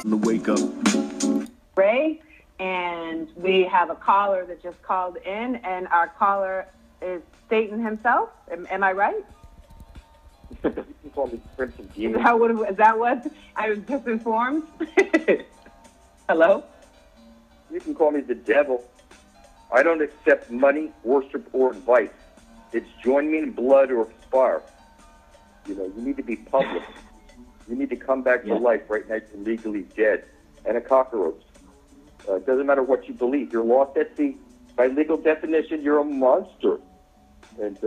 The wake up. Ray, and we have a caller that just called in, and our caller is Satan himself. Am I right? You can call me Prince of Demons. Is that what I was just informed? Hello? You can call me the devil. I don't accept money, worship, or advice. It's join me in blood or expire. You know, you need to be public. You need to come back to life. Right now, you're legally dead. And a cockroach. It doesn't matter what you believe. You're lost at sea. By legal definition, you're a monster. And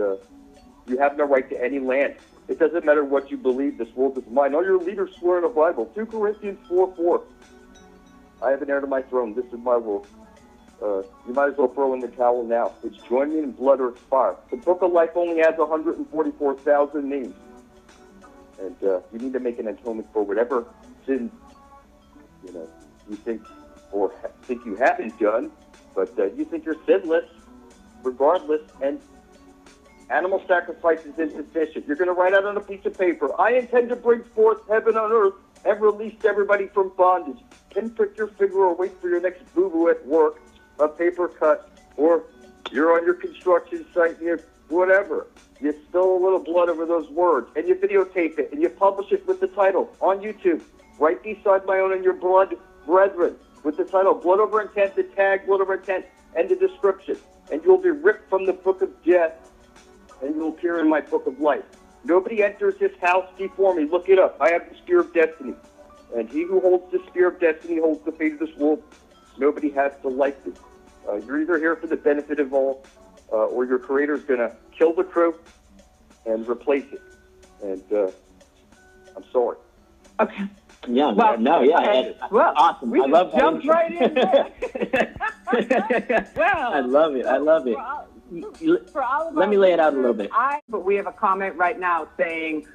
you have no right to any land. It doesn't matter what you believe. This world is mine. All your leaders swear in the Bible. 2 Corinthians 4:4. I have an heir to my throne. This is my world. You might as well throw in the towel now. It's join me in blood or expire. The Book of Life only has 144,000 names. And you need to make an atonement for whatever sin, you know, you think or think you haven't done, but you think you're sinless regardless, and animal sacrifice is insufficient. You're going to write out on a piece of paper, I intend to bring forth heaven on earth and release everybody from bondage. Pinprick your finger or wait for your next boo-boo at work, a paper cut, or you're on your construction site and you're whatever. You spill a little blood over those words, and you videotape it, and you publish it with the title on YouTube, right beside my own and your blood brethren, with the title Blood Over Intent, the tag Blood Over Intent, and the description. And you'll be ripped from the book of death, and you'll appear in my book of life. Nobody enters this house before me. Look it up. I have the spear of destiny. And he who holds the spear of destiny holds the fate of this world. Nobody has to like this. You're either here for the benefit of all, or your creator's going to kill the crew and replace it. And I'm sorry. Okay. Yeah, well, no, yeah, okay. Well, awesome. We I love jumped right in there. Well, I love it. I love it. For all of Let me lay it out a little bit. But we have a comment right now saying,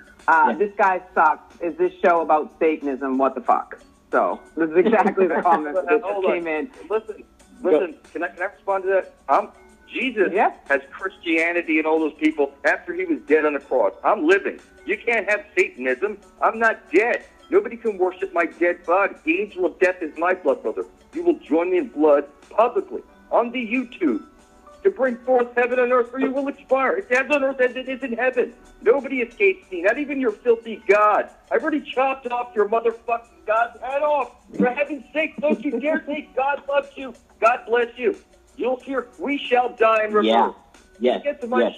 this guy sucks. Is this show about Satanism? What the fuck? So this is exactly the comment that just came in. Listen. Can I respond to that? Jesus has Christianity and all those people after he was dead on the cross. I'm living. You can't have Satanism. I'm not dead. Nobody can worship my dead body. The angel of death is my blood brother. You will join me in blood publicly on the YouTube to bring forth heaven and earth, or you will expire. It's heaven on earth as it is in heaven. Nobody escapes me, not even your filthy God. I've already chopped off your motherfucking God's head off. For heaven's sake, don't you dare say God loves you. God bless you. You'll hear, we shall die in reverse. Yes,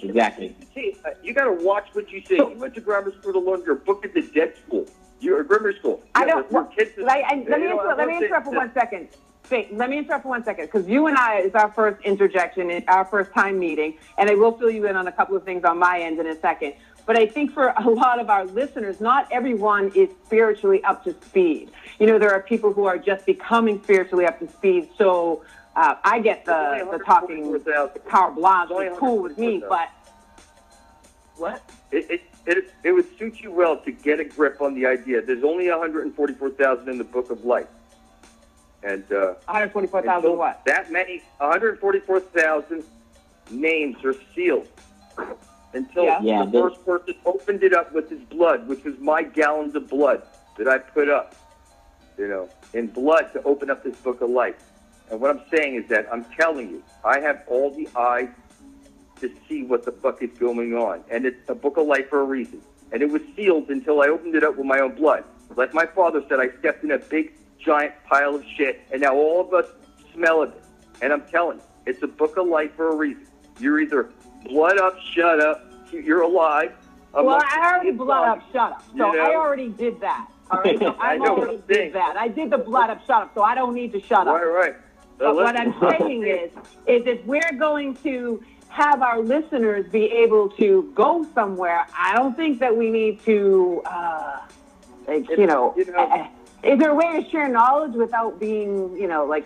exactly. See, you got to watch what you say. You went to grammar school to learn your book at the dead school. You're a grammar school. I don't. Let me interrupt for 1 second. Let me interrupt for 1 second, because you and I is our first interjection, our first time meeting, and I will fill you in on a couple of things on my end in a second. But I think for a lot of our listeners, not everyone is spiritually up to speed. You know, there are people who are just becoming spiritually up to speed. So I get the talking power blonde is cool with me, but what? It would suit you well to get a grip on the idea. There's only 144,000 in the Book of Life. And 144,000 what? That many, 144,000 names are sealed until the first person opened it up with his blood, which was my gallons of blood that I put up, you know, in blood to open up this Book of Life. And what I'm saying is that I'm telling you, I have all the eyes to see what the fuck is going on. And it's a Book of Life for a reason. And it was sealed until I opened it up with my own blood. Like my father said, I stepped in a big, giant pile of shit, and now all of us smell of it. And I'm telling you, it's a Book of Life for a reason. You're either blood up, shut up, you're alive. Well, I already blood up, shut up. So you know? I already did that. All right, so I already did that. I did the blood up, shut up, so I don't need to shut up. Right. But what I'm saying is if we're going to have our listeners be able to go somewhere, I don't think that we need to, is there a way to share knowledge without being,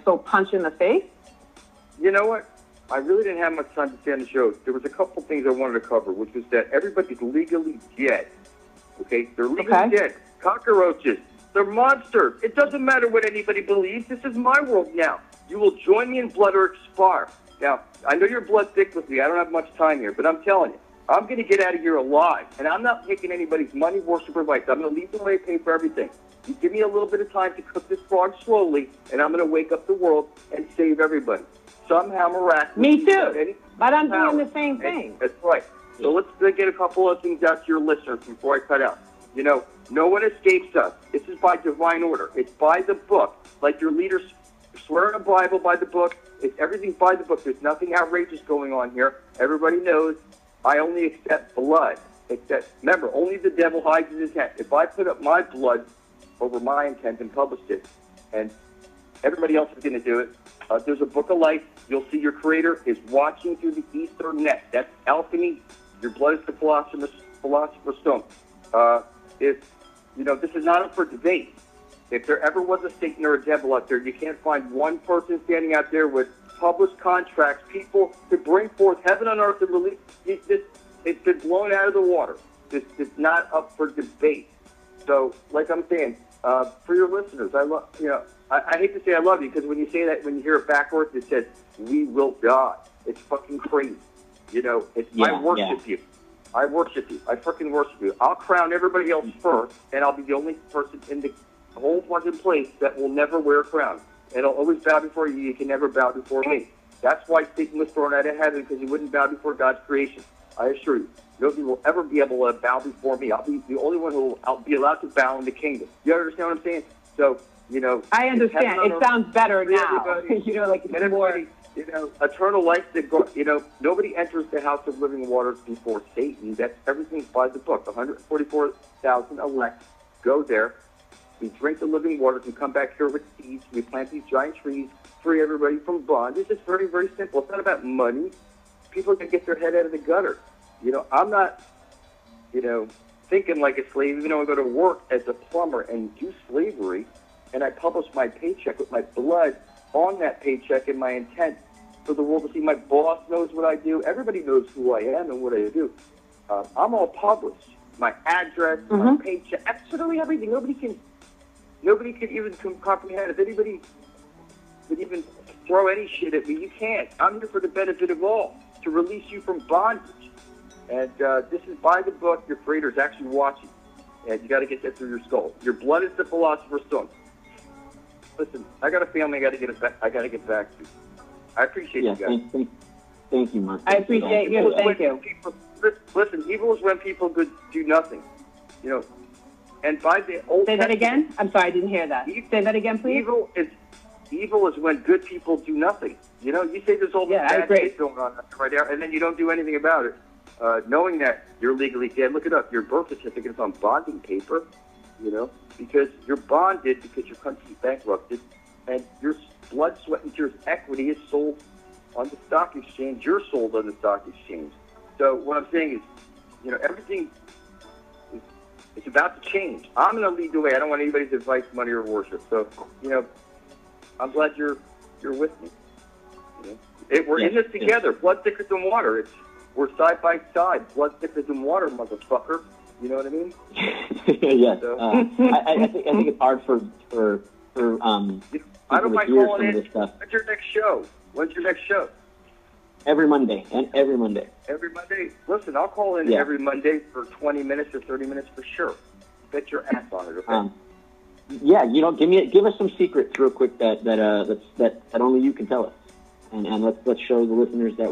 so punch in the face? You know what? I really didn't have much time to say on the show. There was a couple things I wanted to cover, which was that everybody's legally dead. Okay? They're legally dead. Cockroaches. They're monsters. It doesn't matter what anybody believes. This is my world now. You will join me in blood or expire. Now, I know you're blood thick with me. I don't have much time here, but I'm telling you, I'm going to get out of here alive, and I'm not taking anybody's money, worship, or advice. I'm going to leave the way, pay for everything. You give me a little bit of time to cook this frog slowly, and I'm going to wake up the world and save everybody. Somehow, miraculously. Me too. But I'm doing the same thing. That's right. So let's get a couple of things out to your listeners before I cut out. You know, no one escapes us. This is by divine order. It's by the book. Like your leaders swear in a Bible by the book. It's everything by the book. There's nothing outrageous going on here. Everybody knows I only accept blood. Remember, only the devil hides his intent. If I put up my blood over my intent and published it, and everybody else is going to do it, there's a book of life. You'll see your creator is watching through the ether net. That's alchemy. Your blood is the philosopher's stone. If, you know, this is not up for debate. If there ever was a Satan or a devil out there, you can't find one person standing out there with published contracts, people to bring forth heaven on earth and release. It's been blown out of the water. It's not up for debate. So, like I'm saying, for your listeners, I hate to say I love you, because when you say that, when you hear it backwards, it says, we will die. It's fucking crazy. You know, I worship you. I worship you. I fucking worship you. I'll crown everybody else first, and I'll be the only person in the whole fucking place that will never wear a crown. And I'll always bow before you. You can never bow before me. That's why Satan was thrown out of heaven, because he wouldn't bow before God's creation. I assure you. Nobody will ever be able to bow before me. I'll be the only one who will be allowed to bow in the kingdom. You understand what I'm saying? So, you know. I understand. It sounds better now. You know, like it's more. You know, eternal life, you know, nobody enters the house of living waters before Satan. That's everything by the book. 144,000 elect go there. We drink the living waters and come back here with seeds. We plant these giant trees, free everybody from bondage. It's very, very simple. It's not about money. People are going to get their head out of the gutter. You know, I'm not, you know, thinking like a slave, even though I go to work as a plumber and do slavery, and I publish my paycheck with my blood on that paycheck and my intent for the world to see. My boss knows what I do. Everybody knows who I am and what I do. I'm all published. My address, my paycheck, absolutely everything. Nobody can even comprehend. If anybody would even throw any shit at me, you can't. I'm here for the benefit of all, to release you from bondage. And this is by the book. Your creator is actually watching. And you got to get that through your skull. Your blood is the philosopher's stone. Listen, I got a family. I got to get back to. I appreciate you guys. Thank you, Mark. I appreciate you. Thank you. Listen, evil is when people do nothing. You know, and by the old. Say that again. I'm sorry, I didn't hear that. Say that again, please. Evil is when good people do nothing. You know, you say there's all this bad shit going on right there, and then you don't do anything about it. Knowing that you're legally dead, look it up. Your birth certificate is on bonding paper. You know, because you're bonded because your country's bankrupted, and your blood, sweat, and tears equity is sold on the stock exchange. You're sold on the stock exchange. So what I'm saying is, you know, everything is about to change. I'm going to lead the way. I don't want anybody's advice, money, or worship. So, you know, I'm glad you're with me. You know? We're in this together. Blood thicker than water. We're side by side. Blood thicker than water, motherfucker. You know what I mean? Yes. So, I think it's hard for I don't mind calling in. Stuff. When's your next show? When's your next show? Every Monday. Every Monday. Listen, I'll call in every Monday for 20 minutes or 30 minutes for sure. Bet your ass on it, okay? Yeah, you know, give us some secrets real quick that only you can tell us, and let's show the listeners that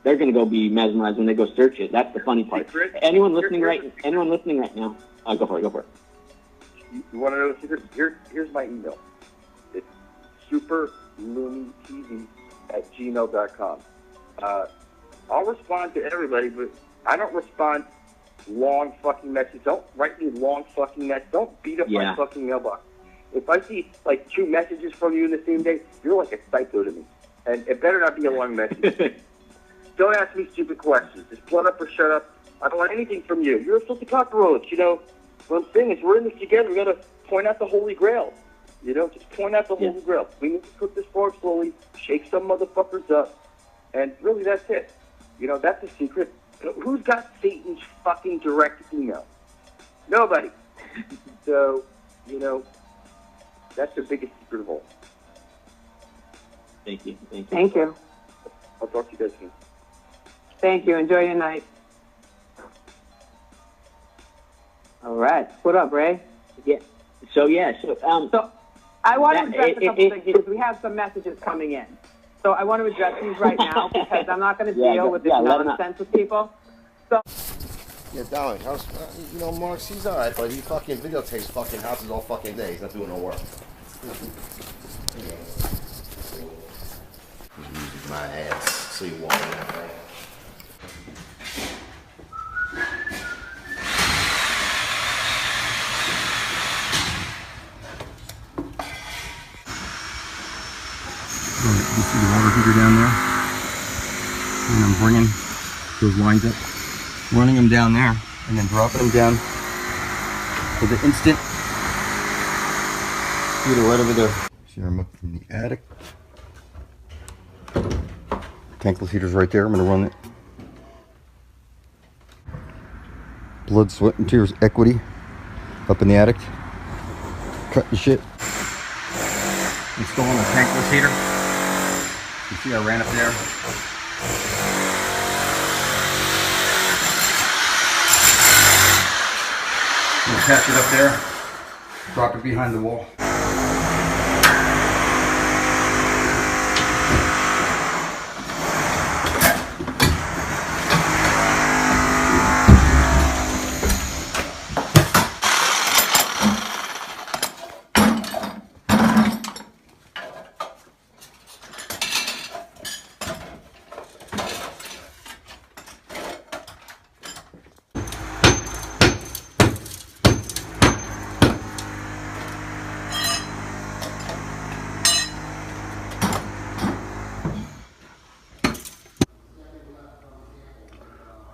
they're going to go be mesmerized when they go search it. That's the funny part. Anyone listening right now, go for it. You want to know the secret? Here's my email. It's superlumintv@gmail.com. I'll respond to everybody, but I don't respond long fucking messages. Don't write me long fucking messages. Don't beat up my fucking mailbox. If I see like 2 messages from you in the same day, you're like a psycho to me. And it better not be a long message. Don't ask me stupid questions. Just blood up or shut up. I don't want anything from you. You're a filthy cockroach, you know. What I'm saying is we're in this together. We got to point out the Holy Grail. You know, just point out the Holy Grail. We need to cook this frog slowly, shake some motherfuckers up, and really that's it. You know, that's the secret. Who's got Satan's fucking direct email? Nobody. So, you know, that's the biggest secret of all. Thank you. Thank you. I'll talk to you guys soon. Thank you. Enjoy your night. All right. What up, Ray? Yeah. So I want to address a couple things because we have some messages coming in. So I want to address these right now because I'm not going to deal with this nonsense with people. So. Yeah, Dolly, you know, Marks, he's alright, but he fucking videotapes fucking houses all fucking day. He's not doing no work. He's my ass, so you walk that way. You see the water heater down there? And I'm bringing those lines up, running them down there, and then dropping them down for the instant heater right over there. See, I'm up in the attic. Tankless heater's right there. I'm going to run it. Blood, sweat, and tears equity up in the attic. Cutting shit. Installing a tankless heater. You see I ran up there. Attach it up there. Drop it behind the wall.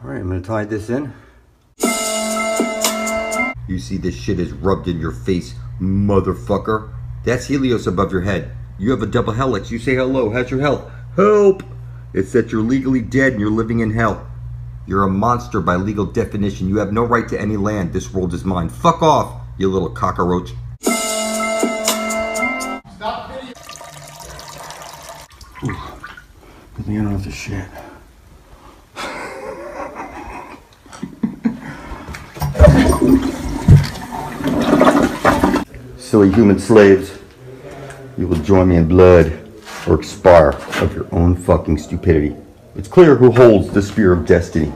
Alright, I'm going to tie this in. You see this shit is rubbed in your face, motherfucker. That's Helios above your head. You have a double helix. You say hello. How's your health? Help! It's that you're legally dead and you're living in hell. You're a monster by legal definition. You have no right to any land. This world is mine. Fuck off, you little cockroach. Stop video. Put me in with this shit. Silly human slaves, you will join me in blood or expire of your own fucking stupidity. It's clear who holds the spear of destiny,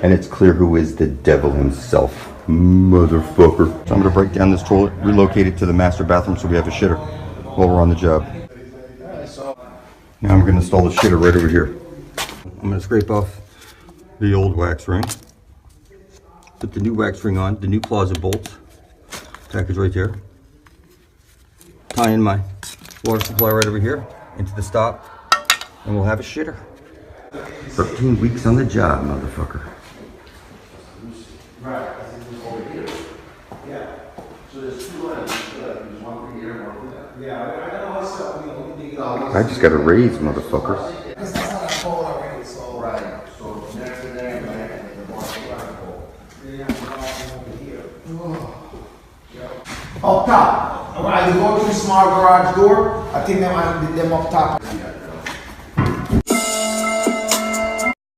and it's clear who is the devil himself, motherfucker. So I'm gonna break down this toilet, relocate it to the master bathroom so we have a shitter while we're on the job. Now I'm gonna install the shitter right over here. I'm gonna scrape off the old wax ring, put the new wax ring on, the new closet bolts, package right there. Tie in my water supply right over here into the stop, and we'll have a shitter. 13 weeks on the job, motherfucker. I just got a raise, motherfucker. Up top. When I go to the smart garage door, I think them up top.